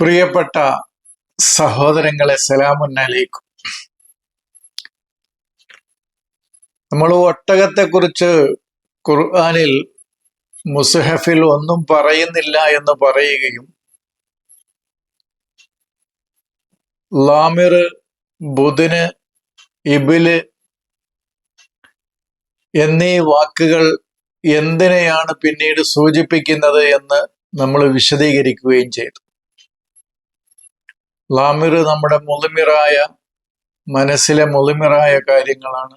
പ്രിയപ്പെട്ട സഹോദരങ്ങളെ, സലാമുന്നലൈക്കും. നമ്മൾ ഒട്ടകത്തെക്കുറിച്ച് ഖുർആനിൽ മുസ്ഹഫിൽ ഒന്നും പറയുന്നില്ല എന്ന് പറയുകയും ലാമിർ, ബുദിന്, ഇബില് എന്നീ വാക്കുകൾ എന്തിനെയാണ് പിന്നീട് സൂചിപ്പിക്കുന്നത് എന്ന് നമ്മൾ വിശദീകരിക്കുകയും ചെയ്തു. ലാമിർ നമ്മുടെ മുളിമിറായ മനസ്സിലെ മുളിമിറായ കാര്യങ്ങളാണ്.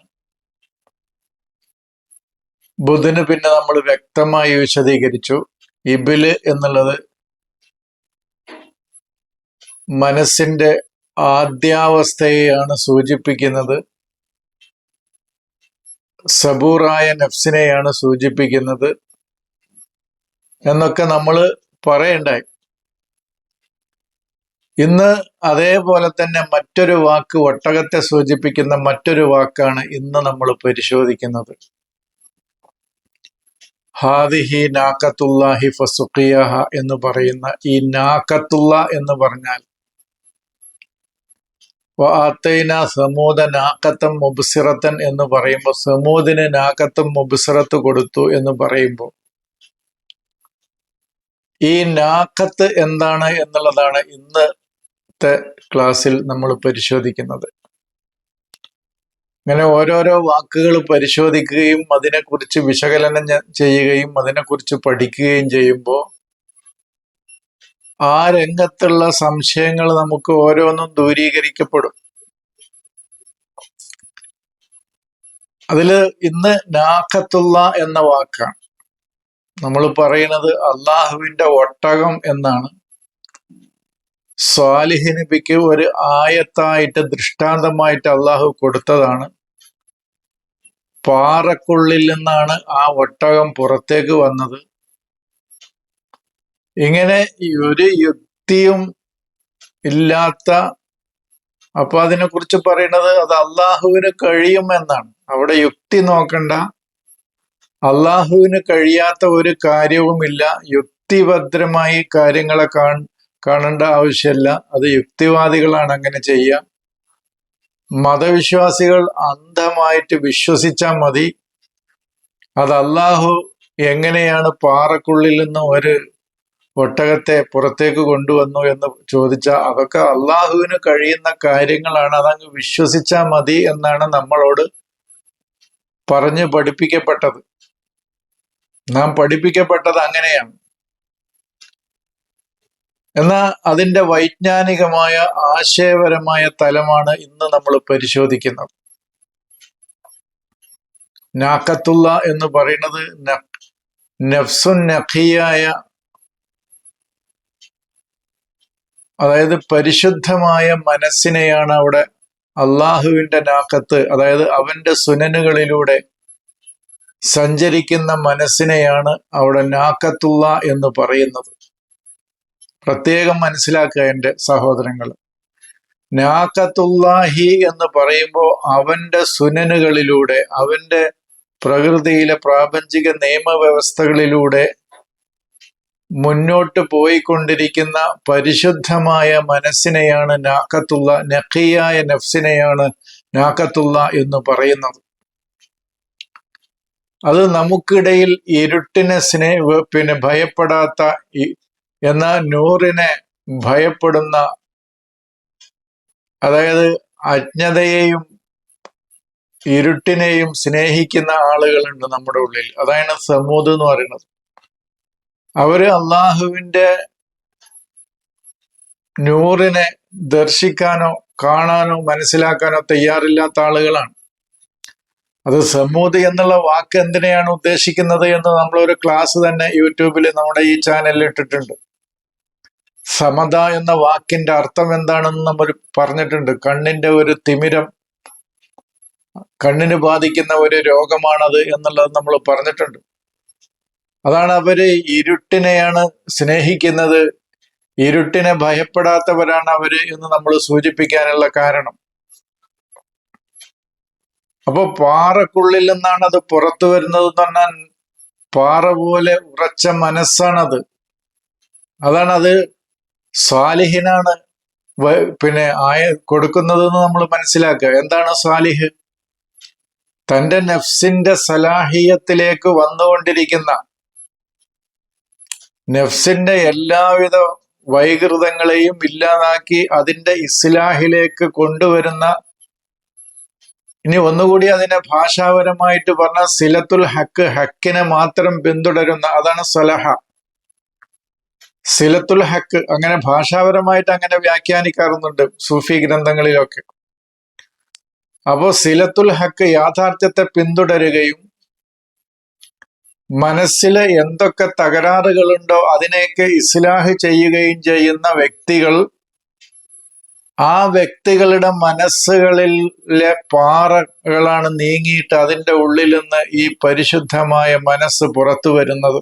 ബുധന് പിന്നെ നമ്മൾ വ്യക്തമായി വിശദീകരിച്ചു. ഇബില് എന്നുള്ളത് മനസ്സിന്റെ ആദ്യാവസ്ഥയെയാണ് സൂചിപ്പിക്കുന്നത്. സബൂറായ നഫ്സിനെയാണ് സൂചിപ്പിക്കുന്നത് എന്നൊക്കെ നമ്മൾ പറയണ്ടായി. ഇന്ന് അതേപോലെ തന്നെ മറ്റൊരു വാക്ക്, ഒട്ടകത്തെ സൂചിപ്പിക്കുന്ന മറ്റൊരു വാക്കാണ് ഇന്ന് നമ്മൾ പരിശോധിക്കുന്നത്. ഹാദിഹി നാക്കത്തുല്ലാഹി ഫസുഖിയഹ എന്ന് പറയുന്ന ഈ നാക്കത്തുള്ള എന്ന് പറഞ്ഞാൽ വആതൈന സമൂദ നാക്കത്തം മുബ്സിറത്തൻ എന്ന് പറയുമ്പോൾ സമൂദിന് നാക്കത്തും മുബ്സിറത്ത് കൊടുത്തു എന്ന് പറയുമ്പോൾ ഈ നാക്കത്ത് എന്താണ് എന്നുള്ളതാണ് ഇന്നത്തെ ക്ലാസ്സിൽ നമ്മൾ പരിശോധിക്കുന്നത്. ഇങ്ങനെ ഓരോരോ വാക്കുകൾ പരിശോധിക്കുകയും അതിനെക്കുറിച്ച് വിശകലനം ചെയ്യുകയും അതിനെക്കുറിച്ച് പഠിക്കുകയും ചെയ്യുമ്പോൾ ആ രംഗത്തുള്ള സംശയങ്ങൾ നമുക്ക് ഓരോന്നും ദൂരീകരിക്കപ്പെടും. അതില് ഇന്ന് നാഖത്തുള്ള എന്ന വാക്കാണ് നമ്മൾ പറയുന്നത്. അള്ളാഹുവിന്റെ ഒട്ടകം എന്നാണ് സ്വാലിഹ് നബിക്ക് ഒരു ആയത്തായിട്ട് ദൃഷ്ടാന്തമായിട്ട് അള്ളാഹു കൊടുത്തതാണ്. പാറക്കുള്ളിൽ നിന്നാണ് ആ ഒട്ടകം പുറത്തേക്ക് വന്നത്. ഇങ്ങനെ ഒരു യുക്തിയും ഇല്ലാത്ത, അപ്പൊ അതിനെക്കുറിച്ച് പറയുന്നത് അത് അള്ളാഹുവിന് കഴിയും എന്നാണ്. അവിടെ യുക്തി നോക്കണ്ട, അള്ളാഹുവിന് കഴിയാത്ത ഒരു കാര്യവുമില്ല. യുക്തിഭദ്രമായി കാര്യങ്ങളെ കാണേണ്ട ആവശ്യമില്ല. അത് യുക്തിവാദികളാണ് അങ്ങനെ ചെയ്യുക. മതവിശ്വാസികൾ അന്ധമായിട്ട് വിശ്വസിച്ചാൽ മതി. അത് അള്ളാഹു എങ്ങനെയാണ് പാറക്കുള്ളിൽ നിന്ന് ഒരു ഒട്ടകത്തെ പുറത്തേക്ക് കൊണ്ടുവന്നു എന്ന് ചോദിച്ചാൽ അതൊക്കെ അള്ളാഹുവിന് കഴിയുന്ന കാര്യങ്ങളാണ്, അതങ്ങ് വിശ്വസിച്ചാൽ മതി എന്നാണ് നമ്മളോട് പറഞ്ഞ് പഠിപ്പിക്കപ്പെട്ടത്. നാം പഠിപ്പിക്കപ്പെട്ടത് അങ്ങനെയാണ്. എന്നാൽ അതിന്റെ വൈജ്ഞാനികമായ ആശയപരമായ തലമാണ് ഇന്ന് നമ്മൾ പരിശോധിക്കുന്നത്. നാക്കത്തുള്ള എന്ന് പറയുന്നത് നഫ്സുൻ നഖിയായ, അതായത് പരിശുദ്ധമായ മനസ്സിനെയാണ് അവിടെ അള്ളാഹുവിന്റെ നാക്കത്ത്, അതായത് അവന്റെ സുനനുകളിലൂടെ സഞ്ചരിക്കുന്ന മനസ്സിനെയാണ് അവിടെ നാക്കത്തുള്ള എന്ന് പറയുന്നത്. പ്രത്യേകം മനസ്സിലാക്കുക എൻ്റെ സഹോദരങ്ങൾ. നാക്കത്തുല്ലാഹി എന്ന് പറയുമ്പോൾ അവന്റെ സുനനുകളിലൂടെ, അവന്റെ പ്രകൃതിയിലെ പ്രാപഞ്ചിക നിയമവ്യവസ്ഥകളിലൂടെ മുന്നോട്ട് പോയിക്കൊണ്ടിരിക്കുന്ന പരിശുദ്ധമായ മനസ്സിനെയാണ് നാക്കത്തുള്ള, നഖിയായ നഫ്സിനെയാണ് നാക്കത്തുള്ള എന്ന് പറയുന്നത്. അത് നമുക്കിടയിൽ ഇരുട്ടിനെ ഭയപ്പെടാത്ത, എന്നാൽ നൂറിനെ ഭയപ്പെടുന്ന, അതായത് അജ്ഞതയെയും ഇരുട്ടിനെയും സ്നേഹിക്കുന്ന ആളുകളുണ്ട് നമ്മുടെ ഉള്ളിൽ. അതാണ് സമൂദ് എന്ന് പറയുന്നത്. അവര് അള്ളാഹുവിന്റെ നൂറിനെ ദർശിക്കാനോ കാണാനോ മനസ്സിലാക്കാനോ തയ്യാറില്ലാത്ത ആളുകളാണ്. അത് സമൂദ് എന്നുള്ള വാക്ക് എന്തിനെയാണ് ഉദ്ദേശിക്കുന്നത് എന്ന് നമ്മളൊരു ക്ലാസ് തന്നെ യൂട്യൂബിൽ നമ്മുടെ ഈ ചാനലിൽ ഇട്ടിട്ടുണ്ട്. സമത എന്ന വാക്കിന്റെ അർത്ഥം എന്താണെന്ന് നമ്മൾ പറഞ്ഞിട്ടുണ്ട്. കണ്ണിന്റെ ഒരു തിമിരം, കണ്ണിന് ബാധിക്കുന്ന ഒരു രോഗമാണത് എന്നുള്ളത് നമ്മൾ പറഞ്ഞിട്ടുണ്ട്. അതാണ് അവര് ഇരുട്ടിനെയാണ് സ്നേഹിക്കുന്നത്, ഇരുട്ടിനെ ഭയപ്പെടാത്തവരാണ് അവര് എന്ന് നമ്മൾ സൂചിപ്പിക്കാനുള്ള കാരണം. അപ്പൊ പാറക്കുള്ളിൽ നിന്നാണ് അത് പുറത്തു വരുന്നത് എന്ന് പറഞ്ഞാൽ പാറ പോലെ ഉറച്ച മനസ്സാണത്. അതാണ് അത് സ്വാലിഹിനാണ് പിന്നെ കൊടുക്കുന്നത് എന്ന് നമ്മൾ മനസ്സിലാക്കുക. എന്താണ് സ്വാലിഹ്? തന്റെ നഫ്സിന്റെ സലാഹിയത്തിലേക്ക് വന്നുകൊണ്ടിരിക്കുന്ന, നഫ്സിന്റെ എല്ലാവിധ വൈകൃതങ്ങളെയും ഇല്ലാതാക്കി അതിന്റെ ഇസ്ലാഹിലേക്ക് കൊണ്ടുവരുന്ന, ഇനി ഒന്നുകൂടി അതിനെ ഭാഷാപരമായിട്ട് പറഞ്ഞ സിലത്തുൽ ഹക്ക്, ഹക്കിനെ മാത്രം പിന്തുടരുന്ന, അതാണ് സലഹ. സിലത്തുൽ ഹക്ക് അങ്ങനെ ഭാഷാപരമായിട്ട് അങ്ങനെ വ്യാഖ്യാനിക്കാറുണ്ട് സൂഫി ഗ്രന്ഥങ്ങളിലൊക്കെ. അപ്പോ സിലത്തുൽ ഹക്ക്, യാഥാർത്ഥ്യത്തെ പിന്തുടരുകയും മനസ്സിൽ എന്തൊക്കെ തകരാറുകളുണ്ടോ അതിനെയൊക്കെ ഇസ്ലാഹ് ചെയ്യുകയും ചെയ്യുന്ന വ്യക്തികൾ, ആ വ്യക്തികളുടെ മനസ്സുകളിലെ പാറകളാണ് നീങ്ങിയിട്ട് അതിൻ്റെ ഉള്ളിൽ നിന്ന് ഈ പരിശുദ്ധമായ മനസ്സ് പുറത്തു വരുന്നത്.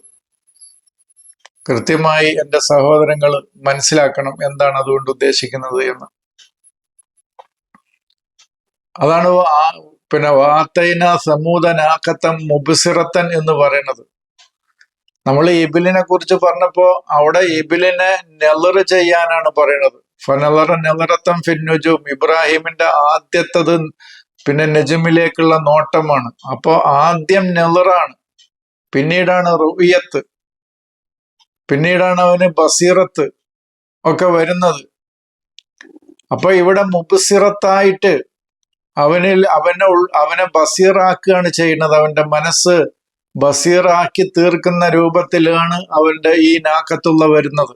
കൃത്യമായി എൻ്റെ സഹോദരങ്ങൾ മനസ്സിലാക്കണം എന്താണ് അതുകൊണ്ട് ഉദ്ദേശിക്കുന്നത് എന്ന്. അതാണ് പിന്നെ വാത്തൈന സമൂതനാക്കത്തം മുബസിറത്തൻ എന്ന് പറയുന്നത്. നമ്മൾ ഇബിലിനെ കുറിച്ച് പറഞ്ഞപ്പോ അവിടെ ഇബിലിനെ നെലറ് ചെയ്യാനാണ് പറയുന്നത്. ഫനലറ നെലറത്തം ഫിന്നുജും, ഇബ്രാഹിമിന്റെ ആദ്യത്തത് പിന്നെ നജുമിലേക്കുള്ള നോട്ടമാണ്. അപ്പോ ആദ്യം നെലറാണ്, പിന്നീടാണ് റുയത്ത്, പിന്നീടാണ് അവന് ബസീറത്ത് ഒക്കെ വരുന്നത്. അപ്പൊ ഇവിടെ മുബസിറത്തായിട്ട് അവനെ ബസീറാക്കുകയാണ് ചെയ്യുന്നത്. അവന്റെ മനസ്സ് ബസീറാക്കി തീർക്കുന്ന രൂപത്തിലാണ് അവന്റെ ഈ നാക്കത്തുള്ള വരുന്നത്.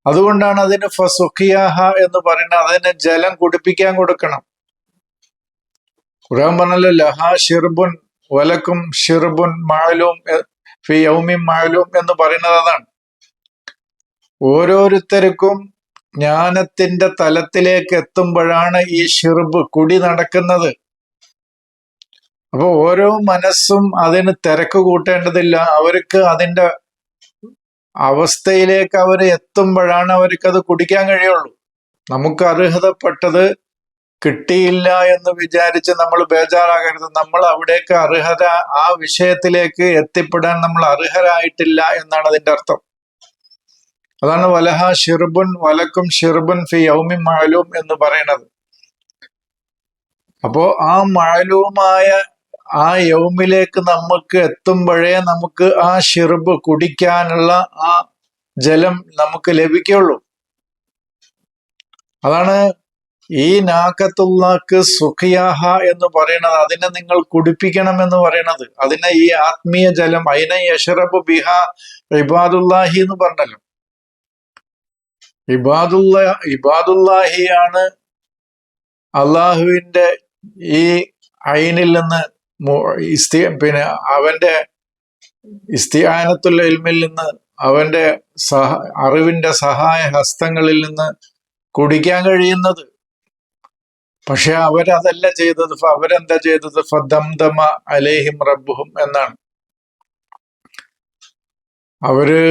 അതുകൊണ്ടാണ് അതിന് ഫസുഖിയാഹ എന്ന് പറയുന്നത്. അതിന് ജലം കുടിപ്പിക്കാൻ കൊടുക്കണം. ഖുർആൻ പറഞ്ഞല്ലോ ലഹാ ഷിർബുൻ വലക്കും ഷിർബുൻ മഅലൂം ഫി യൗമിൻ മഅലൂം എന്ന് പറയുന്നത് അതാണ്. ഓരോരുത്തർക്കും ജ്ഞാനത്തിന്റെ തലത്തിലേക്ക് എത്തുമ്പോഴാണ് ഈ ഷിർബ് കുടി നടക്കുന്നത്. അപ്പൊ ഓരോ മനസ്സും അതിന് തിരക്ക് കൂട്ടേണ്ടതില്ല. അവർക്ക് അതിന്റെ അവസ്ഥയിലേക്ക് അവർ എത്തുമ്പോഴാണ് അവർക്കത് കുടിക്കാൻ കഴിയുള്ളൂ. നമുക്ക് അർഹതപ്പെട്ടത് കിട്ടിയില്ല എന്ന് വിചാരിച്ച് നമ്മൾ ബേജാറാകരുത്. നമ്മൾ അവിടേക്ക് ആ വിഷയത്തിലേക്ക് എത്തിപ്പെടാൻ നമ്മൾ അർഹരായിട്ടില്ല എന്നാണ് അതിന്റെ അർത്ഥം. അതാണ് വലഹ ഷിർബുൻ വലക്കും ഷിർബുൻ ഫി യൗമിൻ മഅലൂം എന്ന് പറയുന്നത്. അപ്പോ ആ മഅലൂമായ ആ യൗമിലേക്ക് നമുക്ക് എത്തുമ്പോഴേ നമുക്ക് ആ ഷിർബ് കുടിക്കാനുള്ള ആ ജലം നമുക്ക് ലഭിക്കുള്ളൂ. അതാണ് ഈ നാക്കത്തുള്ളാക്ക് സുഖിയാഹ എന്ന് പറയുന്നത്. അതിനെ നിങ്ങൾ കുടിപ്പിക്കണം എന്ന് പറയുന്നത്. അതിനെ ഈ ആത്മീയ ജലം അതിനെ യശറബ് ബിഹ ഇബാദുല്ലാഹി എന്ന് പറഞ്ഞല്ലോ. ഇബാദുല്ലാഹിയാണ് അള്ളാഹുവിന്റെ ഈ ഐനിൽ നിന്ന് പിന്നെ അവന്റെ ഇസ്തിആനത്തുൽ ഇൽമിൽ നിന്ന്, അവന്റെ അറിവിന്റെ സഹായ ഹസ്തങ്ങളിൽ നിന്ന് കുടിക്കാൻ കഴിയുന്നത്. പക്ഷെ അവരതല്ല ചെയ്തത്. അവരെന്താ ചെയ്തത്? ഫദംദമ അലൈഹിം റബ്ബുഹും എന്നാണ്. അവര്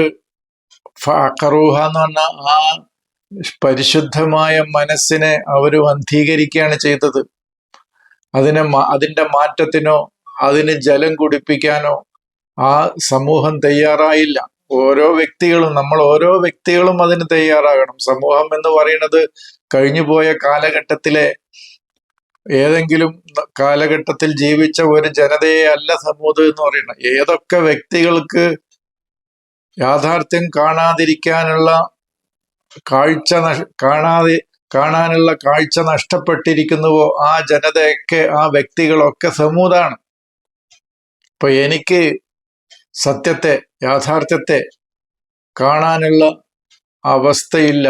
ഫഅഖറൂഹ എന്ന് പറഞ്ഞ ആ പരിശുദ്ധമായ മനസ്സിനെ അവർ അന്ധീകരിക്കുകയാണ് ചെയ്തത്. അതിന്റെ മാറ്റത്തിനോ അതിന് ജലം കുടിപ്പിക്കാനോ ആ സമൂഹം തയ്യാറായില്ല. ഓരോ വ്യക്തികളും അതിന് തയ്യാറാകണം. സമൂഹം എന്ന് പറയുന്നത് കഴിഞ്ഞുപോയ കാലഘട്ടത്തിലെ ഏതെങ്കിലും കാലഘട്ടത്തിൽ ജീവിച്ച ഒരു ജനതയെ അല്ല സമൂഹം എന്ന് പറയുന്നത്. ഏതൊക്കെ വ്യക്തികൾക്ക് യാഥാർത്ഥ്യം കാണാതിരിക്കാനുള്ള കാണാനുള്ള കാഴ്ച നഷ്ടപ്പെട്ടിരിക്കുന്നുവോ ആ ജനതയൊക്കെ, ആ വ്യക്തികളൊക്കെ സമൂഹമാണ്. ഇപ്പൊ എനിക്ക് സത്യത്തെ, യാഥാർത്ഥ്യത്തെ കാണാനുള്ള അവസ്ഥയില്ല.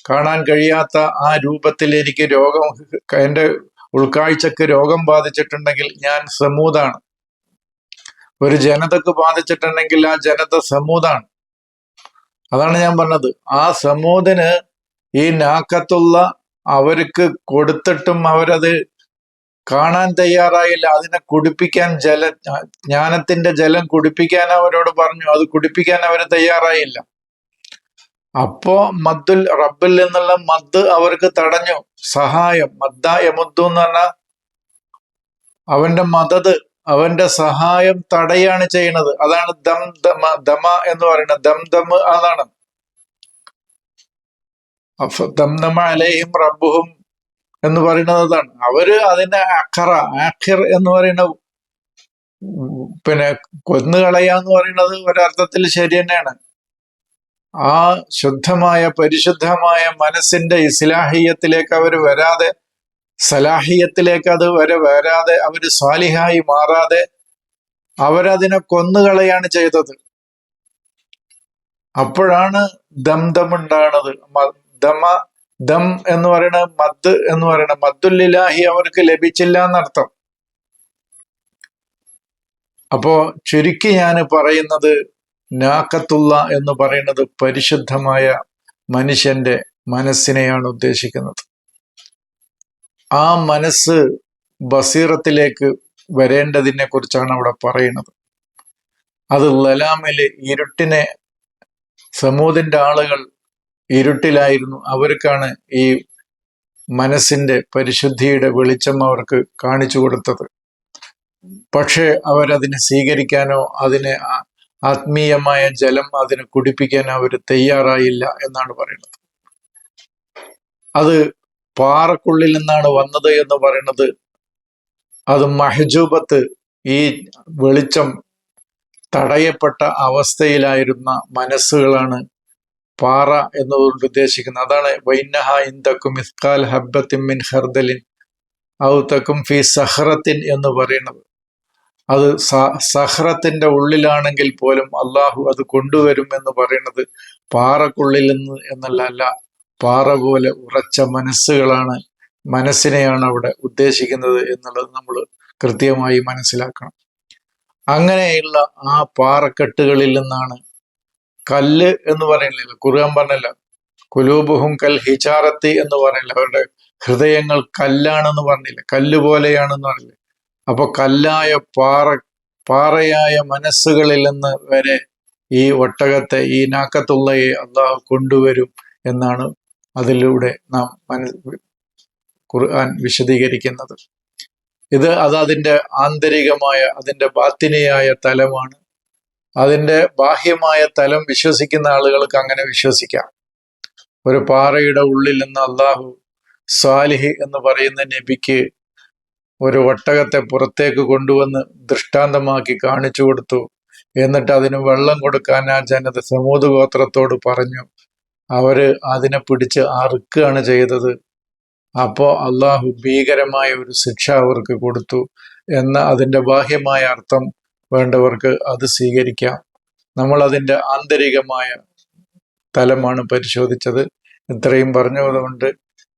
കാണാൻ കഴിയാത്ത ആ രൂപത്തിൽ എനിക്ക് എൻ്റെ ഉൾക്കാഴ്ചക്ക് രോഗം ബാധിച്ചിട്ടുണ്ടെങ്കിൽ ഞാൻ സമൂഹമാണ്. ഒരു ജനതക്ക് ബാധിച്ചിട്ടുണ്ടെങ്കിൽ ആ ജനത സമൂഹമാണ്. അതാണ് ഞാൻ പറഞ്ഞത്. ആ സമൂഹത്തിന് ഈ നാക്കത്തുള്ള അവർക്ക് കൊടുത്തിട്ടും അവരത് കാണാൻ തയ്യാറായില്ല. അതിനെ കുടിപ്പിക്കാൻ ജ്ഞാനത്തിന്റെ ജലം കുടിപ്പിക്കാൻ അവരോട് പറഞ്ഞു. അത് കുടിപ്പിക്കാൻ അവർ തയ്യാറായില്ല. അപ്പോ മദ്ദുൽ റബ്ബിൽ നിന്നുള്ള മദ് അവർക്ക് തടഞ്ഞു. സഹായം യമുദ്ദു എന്ന് പറഞ്ഞാൽ അവന്റെ മദത്, അവന്റെ സഹായം തടയാണ് ചെയ്യുന്നത്. അതാണ് ദം ദമ എന്ന് പറയുന്നത്. ദം അതാണ്. ദംദമ അലൈഹിം റബ്ബുഹും എന്ന് പറയുന്നത് അതാണ്. അവര് അതിന്റെ ആഖിർ എന്ന് പറയുന്ന പിന്നെ കൊന്നുകളയാന്ന് പറയുന്നത് ഒരർത്ഥത്തിൽ ശരി തന്നെയാണ്. ആ ശുദ്ധമായ പരിശുദ്ധമായ മനസ്സിന്റെ ഇസ്ലാഹിയത്തിലേക്ക് അവർ വരാതെ, സലാഹിയത്തിലേക്ക് അത് വരാതെ, അവര് സ്വാലിഹായി മാറാതെ അവരതിനെ കൊന്നുകളയാണ് ചെയ്തത്. അപ്പോഴാണ് ദം ഉണ്ടാകുന്നത്. ദം എന്ന് പറയുന്ന മദ് എന്ന് പറയുന്ന മദ്ദുല്ലിലാഹി അവർക്ക് ലഭിച്ചില്ല എന്നർത്ഥം. അപ്പോ ചുരുക്കി ഞാൻ പറയുന്നത്, നാക്കത്തുള്ള എന്ന് പറയുന്നത് പരിശുദ്ധമായ മനുഷ്യന്റെ മനസ്സിനെയാണ് ഉദ്ദേശിക്കുന്നത്. ആ മനസ്സ് ബസീറത്തിലേക്ക് വരേണ്ടതിനെ കുറിച്ചാണ് അവിടെ പറയുന്നത്. അത് ലലാമില് ഇരുട്ടിനെ, സമൂദിന്റെ ആളുകൾ ഇരുട്ടിലായിരുന്നു, അവർക്കാണ് ഈ മനസ്സിന്റെ പരിശുദ്ധിയുടെ വെളിച്ചം അവർക്ക് കാണിച്ചു കൊടുത്തത്. പക്ഷെ അവരതിനെ സ്വീകരിക്കാനോ അതിനെ ആത്മീയമായ ജലം അതിനെ കുടിപ്പിക്കാനോ അവർ തയ്യാറായില്ല എന്നാണ് പറയുന്നത്. അത് പാറക്കുള്ളിൽ നിന്നാണ് വന്നത് എന്ന് പറയുന്നത്, അത് മഹജൂബത്ത്, ഈ വെളിച്ചം തടയപ്പെട്ട അവസ്ഥയിലായിരുന്ന മനസ്സുകളാണ് പാറ എന്നതുകൊണ്ട് ഉദ്ദേശിക്കുന്നത്. അതാണ് വൈനഹ ഇൻതക്കും മിസ്കാൽ ഹബ്ബത്തിൻ മിൻ ഖർദലിൻ ഔ തക്കും ഫി സഹ്റത്തിൻ എന്ന് പറയുന്നത്. അത് സഹ്റത്തിന്റെ ഉള്ളിലാണെങ്കിൽ പോലും അള്ളാഹു അത് കൊണ്ടുവരും എന്ന് പറയുന്നത് പാറക്കുള്ളിൽ നിന്ന് എന്നല്ല, പാറ പോലെ ഉറച്ച മനസ്സുകളാണ്, മനസ്സിനെയാണ് അവിടെ ഉദ്ദേശിക്കുന്നത് എന്നുള്ളത് നമ്മൾ കൃത്യമായി മനസ്സിലാക്കണം. അങ്ങനെയുള്ള ആ പാറക്കെട്ടുകളിൽ നിന്നാണ് കല്ല് എന്ന് പറയുന്നില്ല, ഖുർആൻ പറഞ്ഞില്ല കുലൂബുഹും കൽ ഹിജാറത്തി എന്ന് പറയില്ല, അവരുടെ ഹൃദയങ്ങൾ കല്ലാണെന്ന് പറഞ്ഞില്ല, കല്ല് പോലെയാണെന്ന് പറഞ്ഞില്ല. അപ്പൊ കല്ലായ പാറയായ മനസ്സുകളിൽ നിന്ന് വരെ ഈ ഒട്ടകത്തെ, ഈ നാക്കത്തുള്ളയെ അള്ളാഹു കൊണ്ടുവരും എന്നാണ് അതിലൂടെ നാം ഖുർആൻ വിശദീകരിക്കുന്നത്. അതിന്റെ ആന്തരികമായ, അതിന്റെ ബാത്തിനിയായ തലമാണ്. അതിന്റെ ബാഹ്യമായ തലം വിശ്വസിക്കുന്ന ആളുകൾക്ക് അങ്ങനെ വിശ്വസിക്കാം. ഒരു പാറയുടെ ഉള്ളിൽ നിന്ന് അള്ളാഹു സ്വാലിഹ് എന്ന് പറയുന്ന നബിക്ക് ഒരു ഒട്ടകത്തെ പുറത്തേക്ക് കൊണ്ടുവന്ന് ദൃഷ്ടാന്തമാക്കി കാണിച്ചു കൊടുത്തു. എന്നിട്ട് അതിന് വെള്ളം കൊടുക്കാൻ ആ ജനത സമൂദ് ഗോത്രത്തോട് പറഞ്ഞു. അവര് അതിനെ പിടിച്ച് അറുക്കുകയാണ് ചെയ്തത്. അപ്പോ അള്ളാഹു ഭീകരമായ ഒരു ശിക്ഷ അവർക്ക് കൊടുത്തു എന്ന അതിൻ്റെ ബാഹ്യമായ അർത്ഥം വേണ്ടവർക്ക് അത് സ്വീകരിക്കാം. നമ്മൾ അതിൻ്റെ ആന്തരികമായ തലമാണ് പരിശോധിച്ചത്. ഇത്രയും പറഞ്ഞതുകൊണ്ട്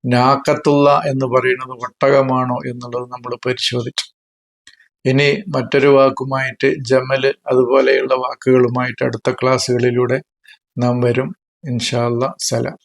നാക്കത്തുള്ള എന്ന് പറയുന്നത് ഒട്ടകമാണോ എന്നുള്ളത് നമ്മൾ പരിശോധിച്ചു. ഇനി മറ്റൊരു വാക്കുമായിട്ട് ജമല് അതുപോലെയുള്ള വാക്കുകളുമായിട്ട് അടുത്ത ക്ലാസ്സുകളിലൂടെ നാം വരും. ഇൻഷാ അല്ലാഹ്. സലാം.